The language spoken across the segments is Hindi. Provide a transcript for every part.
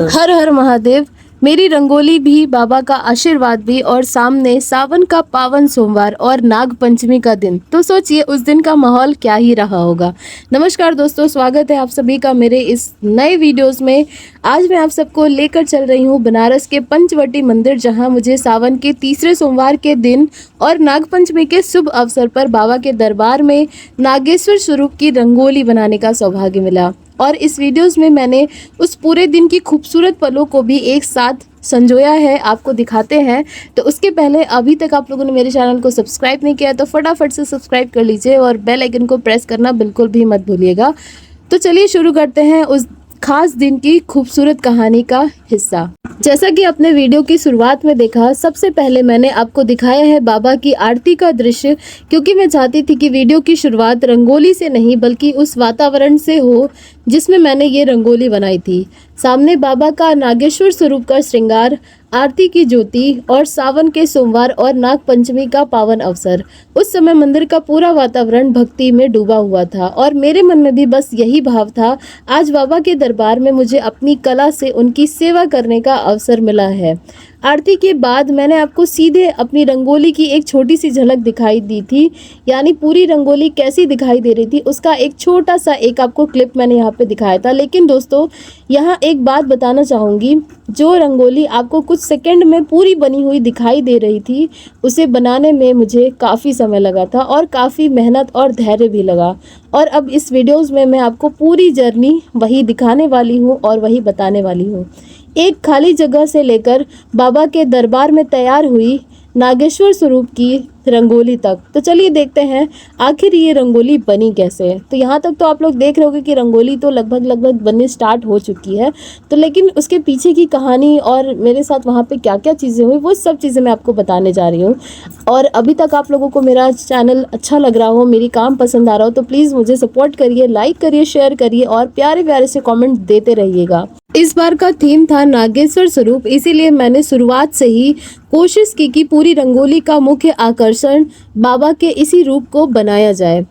हर हर महादेव। मेरी रंगोली भी, बाबा का आशीर्वाद भी, और सामने सावन का पावन सोमवार और नाग पंचमी का दिन, तो सोचिए उस दिन का माहौल क्या ही रहा होगा। नमस्कार दोस्तों, स्वागत है आप सभी का मेरे इस नए वीडियोस में। आज मैं आप सबको लेकर चल रही हूँ बनारस के पंचवटी मंदिर, जहाँ मुझे सावन के तीसरे सोमवार के दिन और नाग पंचमी के शुभ अवसर पर बाबा के दरबार में नागेश्वर स्वरूप की रंगोली बनाने का सौभाग्य मिला। और इस वीडियोस में मैंने उस पूरे दिन की खूबसूरत पलों को भी एक साथ संजोया है, आपको दिखाते हैं। तो उसके पहले अभी तक आप लोगों ने मेरे चैनल को सब्सक्राइब नहीं किया तो फटाफट से सब्सक्राइब कर लीजिए और बेल आइकन को प्रेस करना बिल्कुल भी मत भूलिएगा। तो चलिए शुरू करते हैं उस खास दिन की खूबसूरत कहानी का हिस्सा। जैसा कि आपने वीडियो की शुरुआत में देखा, सबसे पहले मैंने आपको दिखाया है बाबा की आरती का दृश्य, क्योंकि मैं चाहती थी कि वीडियो की शुरुआत रंगोली से नहीं बल्कि उस वातावरण से हो जिसमें मैंने ये रंगोली बनाई थी। सामने बाबा का नागेश्वर स्वरूप का श्रृंगार, आरती की ज्योति और सावन के सोमवार और नाग पंचमी का पावन अवसर। उस समय मंदिर का पूरा वातावरण भक्ति में डूबा हुआ था और मेरे मन में भी बस यही भाव था, आज बाबा के दरबार में मुझे अपनी कला से उनकी सेवा करने का अवसर मिला है। आरती के बाद मैंने आपको सीधे अपनी रंगोली की एक छोटी सी झलक दिखाई दी थी, यानी पूरी रंगोली कैसी दिखाई दे रही थी उसका एक छोटा सा एक आपको क्लिप मैंने यहाँ पे दिखाया था। लेकिन दोस्तों, यहाँ एक बात बताना चाहूँगी, जो रंगोली आपको कुछ सेकंड में पूरी बनी हुई दिखाई दे रही थी, उसे बनाने में मुझे काफ़ी समय लगा था और काफ़ी मेहनत और धैर्य भी लगा। और अब इस वीडियोज़ में मैं आपको पूरी जर्नी वही दिखाने वाली हूँ और वही बताने वाली हूँ, एक खाली जगह से लेकर बाबा के दरबार में तैयार हुई नागेश्वर स्वरूप की रंगोली तक। तो चलिए देखते हैं आखिर ये रंगोली बनी कैसे। तो यहाँ तक तो आप लोग देख रहे होंगे कि रंगोली तो लगभग बननी स्टार्ट हो चुकी है, तो लेकिन उसके पीछे की कहानी और मेरे साथ वहाँ पे क्या क्या चीज़ें हुई, वो सब चीज़ें मैं आपको बताने जा रही हूँ। और अभी तक आप लोगों को मेरा चैनल अच्छा लग रहा हो, मेरी काम पसंद आ रहा हो, तो प्लीज़ मुझे सपोर्ट करिए, लाइक करिए, शेयर करिए और प्यारे प्यारे से कॉमेंट देते रहिएगा। इस बार का थीम था नागेश्वर स्वरूप, इसीलिए मैंने शुरुआत से ही कोशिश की कि पूरी रंगोली का मुख्य आकर्षण बाबा के इसी रूप को बनाया जाए।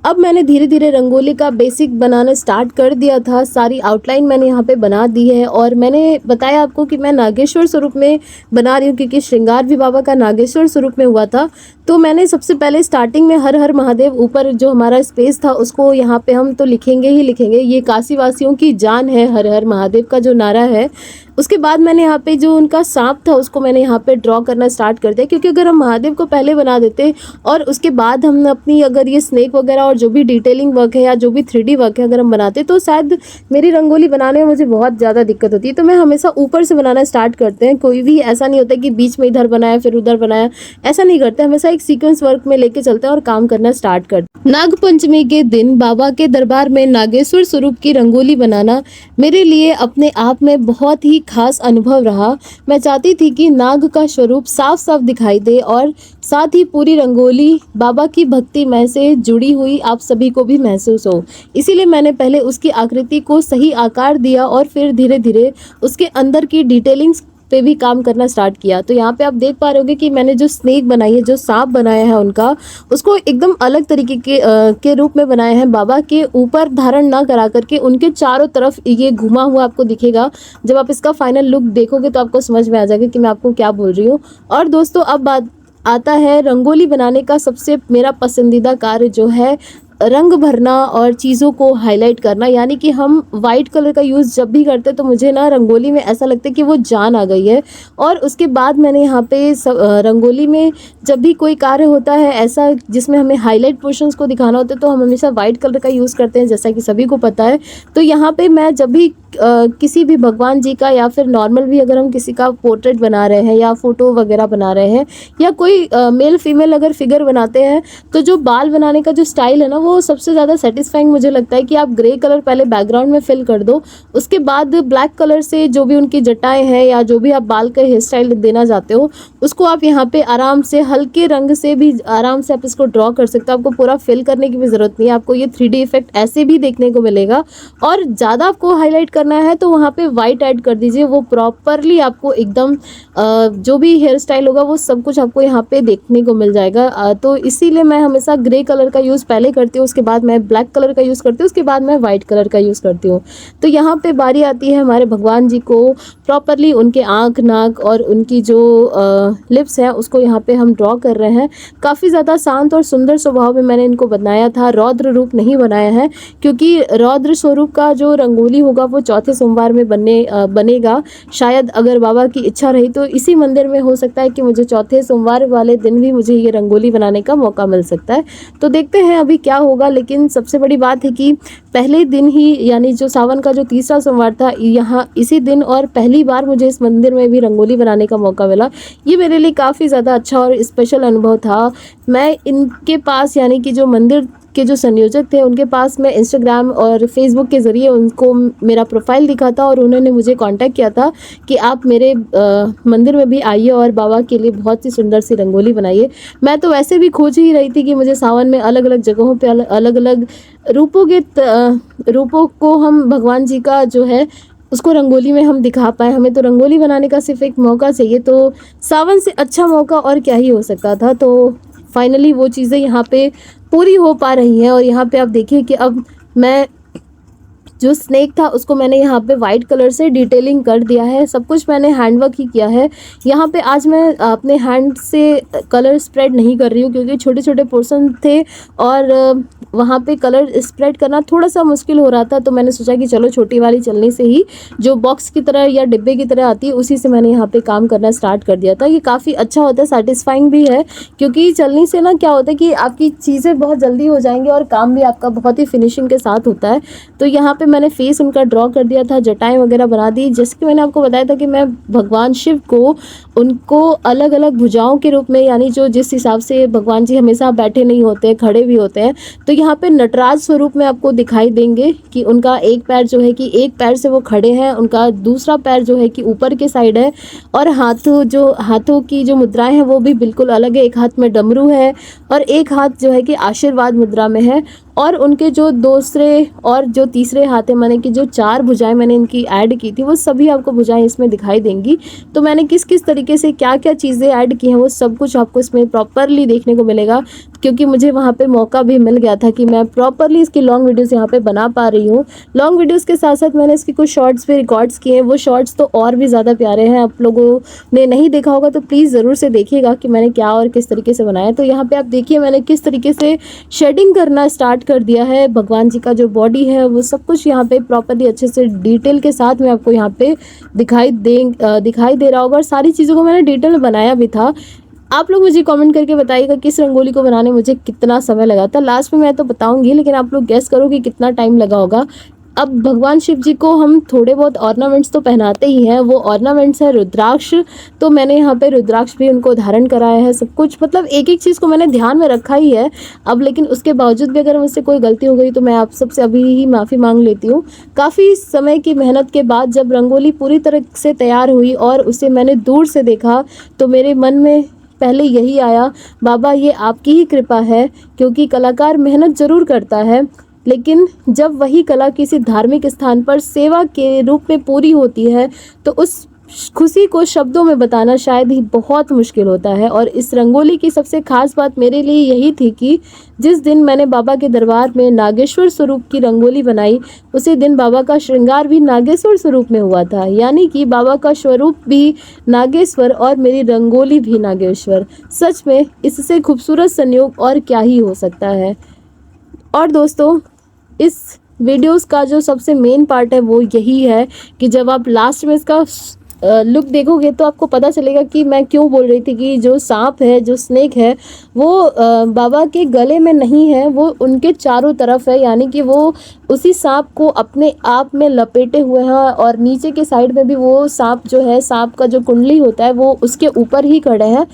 अब मैंने धीरे धीरे रंगोली का बेसिक बनाना स्टार्ट कर दिया था, सारी आउटलाइन मैंने यहाँ पे बना दी है। और मैंने बताया आपको कि मैं नागेश्वर स्वरूप में बना रही हूँ, क्योंकि श्रृंगार भी बाबा का नागेश्वर स्वरूप में हुआ था। तो मैंने सबसे पहले स्टार्टिंग में हर हर महादेव, ऊपर जो हमारा स्पेस था उसको यहाँ पे हम तो लिखेंगे ही लिखेंगे, ये काशी वासियों की जान है हर हर महादेव का जो नारा है। उसके बाद मैंने यहाँ पे जो उनका सांप था उसको मैंने यहाँ पे ड्रॉ करना स्टार्ट कर दिया, क्योंकि अगर हम महादेव को पहले बना देते और उसके बाद हम अपनी अगर ये स्नेक वगैरह और जो भी डिटेलिंग वर्क है या जो भी 3D वर्क है अगर हम बनाते, तो शायद मेरी रंगोली बनाने में मुझे बहुत ज़्यादा दिक्कत होती है। तो मैं हमेशा ऊपर से बनाना स्टार्ट करते हैं, कोई भी ऐसा नहीं होता कि बीच में इधर बनाया फिर उधर बनाया, ऐसा नहीं करते, हमेशा एक सीक्वेंस वर्क में लेके चलते हैं और काम करना स्टार्ट करते हैं। नाग पंचमी के दिन बाबा के दरबार में नागेश्वर स्वरूप की रंगोली बनाना मेरे लिए अपने आप में बहुत ही खास अनुभव रहा। मैं चाहती थी कि नाग का स्वरूप साफ साफ दिखाई दे और साथ ही पूरी रंगोली बाबा की भक्तिमय से जुड़ी हुई आप सभी को भी महसूस हो। इसीलिए मैंने पहले उसकी आकृति को सही आकार दिया और फिर धीरे धीरे उसके अंदर की डिटेलिंग्स पे भी काम करना स्टार्ट किया। तो यहाँ पे आप देख पा रहे होंगे कि मैंने जो स्नेक बनाई है, जो सांप बनाया है उनका, उसको एकदम अलग तरीके के रूप में बनाया है। बाबा के ऊपर धारण ना करा करके उनके चारों तरफ ये घुमा हुआ आपको दिखेगा। जब आप इसका फाइनल लुक देखोगे तो आपको समझ में आ जाएगा कि मैं आपको क्या बोल रही हूँ। और दोस्तों, अब बात आता है रंगोली बनाने का सबसे मेरा पसंदीदा कार्य, जो है रंग भरना और चीज़ों को हाईलाइट करना। यानी कि हम वाइट कलर का यूज़ जब भी करते हैं तो मुझे ना रंगोली में ऐसा लगता है कि वो जान आ गई है। और उसके बाद मैंने यहाँ पे रंगोली में जब भी कोई कार्य होता है ऐसा जिसमें हमें हाईलाइट पोर्शंस को दिखाना होता है, तो हम हमेशा वाइट कलर का यूज़ करते हैं, जैसा कि सभी को पता है। तो यहाँ पे मैं जब भी किसी भी भगवान जी का या फिर नॉर्मल भी अगर हम किसी का पोर्ट्रेट बना रहे हैं या फोटो वगैरह बना रहे हैं या कोई मेल फीमेल अगर फिगर बनाते हैं, तो जो बाल बनाने का जो स्टाइल है ना, वो सबसे ज़्यादा सेटिस्फाइंग मुझे लगता है कि आप ग्रे कलर पहले बैकग्राउंड में फिल कर दो, उसके बाद ब्लैक कलर से जो भी उनकी जटाएं हैं या जो भी आप बाल का हेयर स्टाइल देना चाहते हो उसको आप यहाँ पे आराम से हल्के रंग से भी आराम से आप इसको ड्रॉ कर सकते हो। आपको पूरा फिल करने की भी ज़रूरत नहीं है, आपको ये 3D इफेक्ट ऐसे भी देखने को मिलेगा। और ज़्यादा आपको हाईलाइट करना है तो वहाँ पे वाइट ऐड कर दीजिए, वो प्रॉपरली आपको एकदम जो भी हेयर स्टाइल होगा वो सब कुछ आपको यहाँ पे देखने को मिल जाएगा। तो इसीलिए मैं हमेशा ग्रे कलर का यूज़ पहले करती हूँ, उसके बाद मैं ब्लैक कलर का यूज़ करती हूँ, उसके बाद मैं वाइट कलर का यूज़ करती हूँ। तो यहाँ पे बारी आती है हमारे भगवान जी को प्रॉपरली उनके आँख, नाक और उनकी जो लिप्स हैं उसको यहाँ पे हम ड्रॉ कर रहे हैं। काफ़ी ज़्यादा शांत और सुंदर स्वभाव में मैंने इनको बनाया था, रौद्र रूप नहीं बनाया है, क्योंकि रौद्र स्वरूप का जो रंगोली होगा वो चौथे सोमवार में बनेगा। शायद अगर बाबा की इच्छा रही तो इसी मंदिर में हो सकता है कि मुझे चौथे सोमवार वाले दिन भी मुझे ये रंगोली बनाने का मौका मिल सकता है। तो देखते हैं अभी क्या होगा। लेकिन सबसे बड़ी बात है कि पहले दिन ही, यानी जो सावन का जो तीसरा सोमवार था, यहाँ इसी दिन और पहली बार मुझे इस मंदिर में भी रंगोली बनाने का मौका मिला। ये मेरे लिए काफ़ी ज़्यादा अच्छा और स्पेशल अनुभव था। मैं इनके पास, यानी कि जो मंदिर के जो संयोजक थे उनके पास मैं इंस्टाग्राम और फेसबुक के ज़रिए उनको मेरा प्रोफाइल दिखा था और उन्होंने मुझे कांटेक्ट किया था कि आप मेरे मंदिर में भी आइए और बाबा के लिए बहुत ही सुंदर सी रंगोली बनाइए। मैं तो वैसे भी खोज ही रही थी कि मुझे सावन में अलग अलग जगहों पे अलग अलग रूपों को हम भगवान जी का जो है उसको रंगोली में हम दिखा पाए। हमें तो रंगोली बनाने का सिर्फ एक मौका चाहिए, तो सावन से अच्छा मौका और क्या ही हो सकता था। तो फाइनली वो चीज़ें यहाँ पे पूरी हो पा रही हैं। और यहाँ पे आप देखिए कि अब मैं जो स्नेक था उसको मैंने यहाँ पे वाइट कलर से डिटेलिंग कर दिया है। सब कुछ मैंने हैंडवर्क ही किया है। यहाँ पे आज मैं अपने हैंड से कलर स्प्रेड नहीं कर रही हूँ, क्योंकि छोटे छोटे पोर्शन थे और वहाँ पे कलर स्प्रेड करना थोड़ा सा मुश्किल हो रहा था। तो मैंने सोचा कि चलो छोटी वाली चलनी से ही, जो बॉक्स की तरह या डिब्बे की तरह आती है, उसी से मैंने यहाँ पे काम करना स्टार्ट कर दिया था। ये काफ़ी अच्छा होता है, सेटिस्फाइंग भी है, क्योंकि चलनी से ना क्या होता है कि आपकी चीज़ें बहुत जल्दी हो जाएंगी और काम भी आपका बहुत ही फिनिशिंग के साथ होता है। तो यहाँ पे मैंने फेस उनका ड्रॉ कर दिया था, जटाएं वगैरह बना दी। जैसे कि मैंने आपको बताया था कि मैं भगवान शिव को उनको अलग अलग भुजाओं के रूप में, यानी जो जिस हिसाब से भगवान जी हमेशा बैठे नहीं होते, खड़े भी होते हैं, तो यहाँ पे नटराज स्वरूप में आपको दिखाई देंगे कि उनका एक पैर जो है कि एक पैर से वो खड़े हैं, उनका दूसरा पैर जो है कि ऊपर के साइड है, और हाथों की जो मुद्राएं हैं वो भी बिल्कुल अलग है। एक हाथ में डमरू है और एक हाथ जो है कि आशीर्वाद मुद्रा में है। और उनके जो दूसरे और जो तीसरे हाथ है, माने कि जो 4 भुजाएं मैंने इनकी ऐड की थी, वो सभी आपको भुजाएं इसमें दिखाई देंगी। तो मैंने किस किस तरीके से क्या क्या चीज़ें ऐड की हैं वो सब कुछ आपको इसमें प्रॉपरली देखने को मिलेगा, क्योंकि मुझे वहाँ पे मौका भी मिल गया था कि मैं प्रॉपरली इसकी लॉन्ग वीडियोस यहाँ पे बना पा रही हूँ। लॉन्ग वीडियोस के साथ साथ मैंने इसकी कुछ शॉर्ट्स भी रिकॉर्ड्स किए हैं, वो शॉर्ट्स तो और भी ज़्यादा प्यारे हैं। आप लोगों ने नहीं देखा होगा तो प्लीज़ ज़रूर से देखिएगा कि मैंने क्या और किस तरीके से बनाया। तो यहाँ पर आप देखिए मैंने किस तरीके से शेडिंग करना स्टार्ट कर दिया है। भगवान जी का जो बॉडी है वो सब कुछ यहाँ पे प्रॉपरली अच्छे से डिटेल के साथ में आपको यहाँ पे दिखाई दे रहा होगा। और सारी चीज़ों को मैंने डिटेल में बनाया भी था। आप लोग मुझे कमेंट करके बताइएगा किस रंगोली को बनाने मुझे कितना समय लगा था। लास्ट में मैं तो बताऊंगी, लेकिन आप लोग गेस करो कि कितना टाइम लगा होगा। अब भगवान शिव जी को हम थोड़े बहुत ऑर्नामेंट्स तो पहनाते ही हैं। वो ऑर्नामेंट्स है रुद्राक्ष, तो मैंने यहाँ पे रुद्राक्ष भी उनको धारण कराया है। सब कुछ मतलब एक एक चीज़ को मैंने ध्यान में रखा ही है। अब लेकिन उसके बावजूद भी अगर मुझसे कोई गलती हो गई तो मैं आप सबसे अभी ही माफ़ी मांग लेती हूँ। काफ़ी समय की मेहनत के बाद जब रंगोली पूरी तरह से तैयार हुई और उसे मैंने दूर से देखा तो मेरे मन में पहले यही आया, बाबा ये आपकी ही कृपा है, क्योंकि कलाकार मेहनत ज़रूर करता है, लेकिन जब वही कला किसी धार्मिक स्थान पर सेवा के रूप में पूरी होती है तो उस खुशी को शब्दों में बताना शायद ही बहुत मुश्किल होता है। और इस रंगोली की सबसे खास बात मेरे लिए यही थी कि जिस दिन मैंने बाबा के दरबार में नागेश्वर स्वरूप की रंगोली बनाई, उसी दिन बाबा का श्रृंगार भी नागेश्वर स्वरूप में हुआ था, यानी कि बाबा का स्वरूप भी नागेश्वर और मेरी रंगोली भी नागेश्वर। सच में इससे खूबसूरत संयोग और क्या ही हो सकता है। और दोस्तों, इस वीडियोस का जो सबसे मेन पार्ट है वो यही है कि जब आप लास्ट में इसका लुक देखोगे तो आपको पता चलेगा कि मैं क्यों बोल रही थी कि जो सांप है, जो स्नेक है, वो बाबा के गले में नहीं है, वो उनके चारों तरफ है, यानी कि वो उसी सांप को अपने आप में लपेटे हुए हैं। और नीचे के साइड में भी वो सांप जो है, सांप का जो कुंडली होता है वो उसके ऊपर ही खड़े हैं।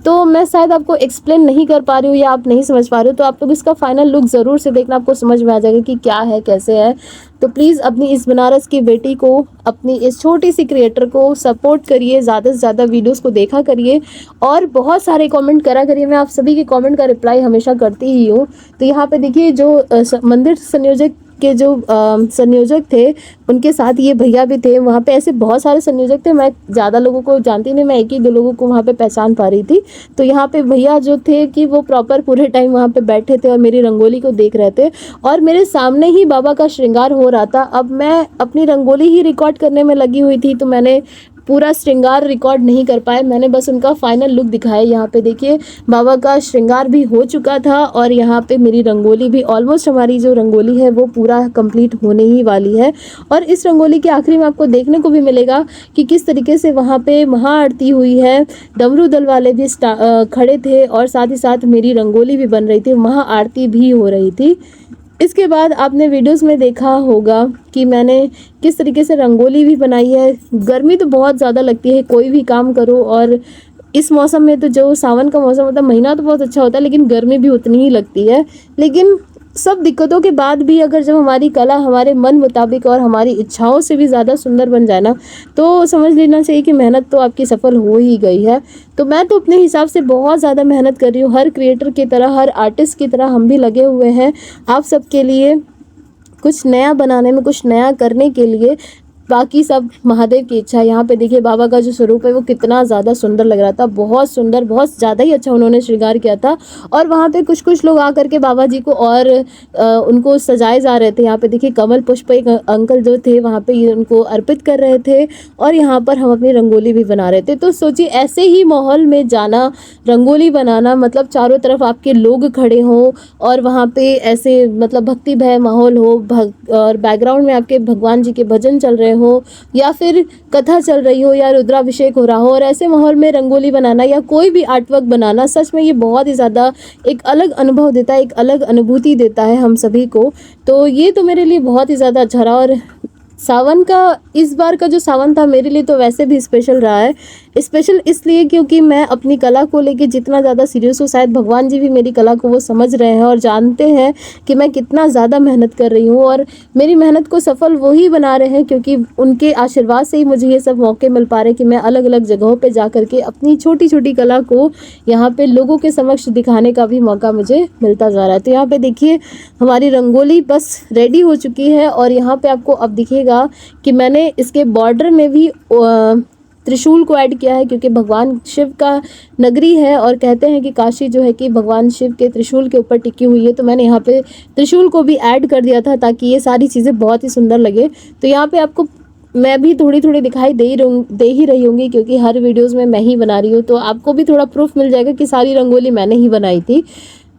तो मैं शायद आपको एक्सप्लेन नहीं कर पा रही हूँ या आप नहीं समझ पा रहे हो, तो आप लोग इसका फाइनल लुक ज़रूर से देखना, आपको समझ में आ जाएगा कि क्या है कैसे है। तो प्लीज़ अपनी इस बनारस की बेटी को, अपनी इस छोटी सी क्रिएटर को सपोर्ट करिए, ज़्यादा से ज़्यादा वीडियोस को देखा करिए और बहुत सारे कमेंट करा करिए। मैं आप सभी के कमेंट का रिप्लाई हमेशा करती ही हूँ। तो यहाँ पे देखिए जो मंदिर संयोजक के जो संयोजक थे, उनके साथ ये भैया भी थे। वहाँ पे ऐसे बहुत सारे संयोजक थे, मैं ज़्यादा लोगों को जानती नहीं, मैं एक ही दो लोगों को वहाँ पे पहचान पा रही थी। तो यहाँ पे भैया जो थे कि वो प्रॉपर पूरे टाइम वहाँ पे बैठे थे और मेरी रंगोली को देख रहे थे और मेरे सामने ही बाबा का श्रृंगार हो रहा था। अब मैं अपनी रंगोली ही रिकॉर्ड करने में लगी हुई थी, तो मैंने पूरा श्रृंगार रिकॉर्ड नहीं कर पाए, मैंने बस उनका फाइनल लुक दिखाया। यहाँ पे देखिए बाबा का श्रृंगार भी हो चुका था और यहाँ पे मेरी रंगोली भी ऑलमोस्ट, हमारी जो रंगोली है वो पूरा कंप्लीट होने ही वाली है। और इस रंगोली के आखिरी में आपको देखने को भी मिलेगा कि किस तरीके से वहाँ पे महाआरती हुई है, डमरू दल वाले भी खड़े थे और साथ ही साथ मेरी रंगोली भी बन रही थी, महाआरती भी हो रही थी। इसके बाद आपने वीडियोस में देखा होगा कि मैंने किस तरीके से रंगोली भी बनाई है। गर्मी तो बहुत ज़्यादा लगती है कोई भी काम करो, और इस मौसम में तो जो सावन का मौसम होता है, महीना तो बहुत अच्छा होता है, लेकिन गर्मी भी उतनी ही लगती है। लेकिन सब दिक्कतों के बाद भी अगर जब हमारी कला हमारे मन मुताबिक और हमारी इच्छाओं से भी ज़्यादा सुंदर बन जाए ना, तो समझ लेना चाहिए कि मेहनत तो आपकी सफल हो ही गई है। तो मैं तो अपने हिसाब से बहुत ज़्यादा मेहनत कर रही हूँ, हर क्रिएटर की तरह, हर आर्टिस्ट की तरह हम भी लगे हुए हैं आप सबके लिए, कुछ नया बनाने में, कुछ नया करने के लिए। बाकी सब महादेव की इच्छा है। यहाँ पे देखिए बाबा का जो स्वरूप है वो कितना ज़्यादा सुंदर लग रहा था, बहुत सुंदर, बहुत ज़्यादा ही अच्छा उन्होंने श्रृंगार किया था। और वहाँ पे कुछ कुछ लोग आकर के बाबा जी को और उनको सजाए जा रहे थे। यहाँ पे देखिए कमल पुष्प एक अंकल जो थे वहाँ पे ये उनको अर्पित कर रहे थे और यहाँ पर हम अपनी रंगोली भी बना रहे थे। तो सोचिए ऐसे ही माहौल में जाना, रंगोली बनाना, मतलब चारों तरफ आपके लोग खड़े हों और वहाँ पे ऐसे मतलब भक्ति भय माहौल हो, और बैकग्राउंड में आपके भगवान जी के भजन चल रहे हो या फिर कथा चल रही हो या रुद्राभिषेक हो रहा हो, और ऐसे माहौल में रंगोली बनाना या कोई भी आर्टवर्क बनाना, सच में ये बहुत ही ज़्यादा एक अलग अनुभव देता है, एक अलग अनुभूति देता है हम सभी को। तो ये तो मेरे लिए बहुत ही ज़्यादा अच्छा रहा। और सावन का, इस बार का जो सावन था मेरे लिए तो वैसे भी स्पेशल रहा है। स्पेशल इसलिए क्योंकि मैं अपनी कला को लेके जितना ज़्यादा सीरियस हूँ, शायद भगवान जी भी मेरी कला को वो समझ रहे हैं और जानते हैं कि मैं कितना ज़्यादा मेहनत कर रही हूँ, और मेरी मेहनत को सफल वही बना रहे हैं क्योंकि उनके आशीर्वाद से ही मुझे ये सब मौके मिल पा रहे हैं कि मैं अलग अलग जगहों पर जा करके अपनी छोटी छोटी कला को यहाँ पे लोगों के समक्ष दिखाने का भी मौका मुझे मिलता जा रहा है। तो यहाँ पे देखिए हमारी रंगोली बस रेडी हो चुकी है और यहाँ पे आपको अब दिखेगा कि मैंने इसके बॉर्डर में भी त्रिशूल को ऐड किया है, क्योंकि भगवान शिव का नगरी है और कहते हैं कि काशी जो है कि भगवान शिव के त्रिशूल के ऊपर टिकी हुई है। तो मैंने यहाँ पे त्रिशूल को भी ऐड कर दिया था ताकि ये सारी चीज़ें बहुत ही सुंदर लगे। तो यहाँ पे आपको मैं भी थोड़ी थोड़ी दिखाई दे ही रही होंगी क्योंकि हर वीडियोस में मैं ही बना रही हूँ, तो आपको भी थोड़ा प्रूफ मिल जाएगा कि सारी रंगोली मैंने ही बनाई थी।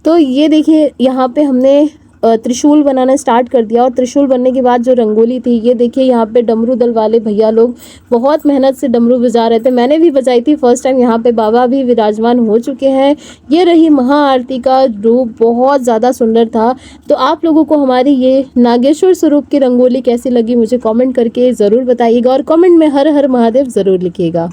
तो ये देखिए यहाँ पे हमने त्रिशूल बनाना स्टार्ट कर दिया, और त्रिशूल बनने के बाद जो रंगोली थी, ये देखिए यहाँ पे डमरू दल वाले भैया लोग बहुत मेहनत से डमरू बजा रहे थे, मैंने भी बजाई थी फर्स्ट टाइम। यहाँ पे बाबा भी विराजमान हो चुके हैं। ये रही महाआरती का रूप, बहुत ज़्यादा सुंदर था। तो आप लोगों को हमारी ये नागेश्वर स्वरूप की रंगोली कैसी लगी मुझे कॉमेंट करके ज़रूर बताइएगा, और कॉमेंट में हर हर महादेव ज़रूर लिखिएगा।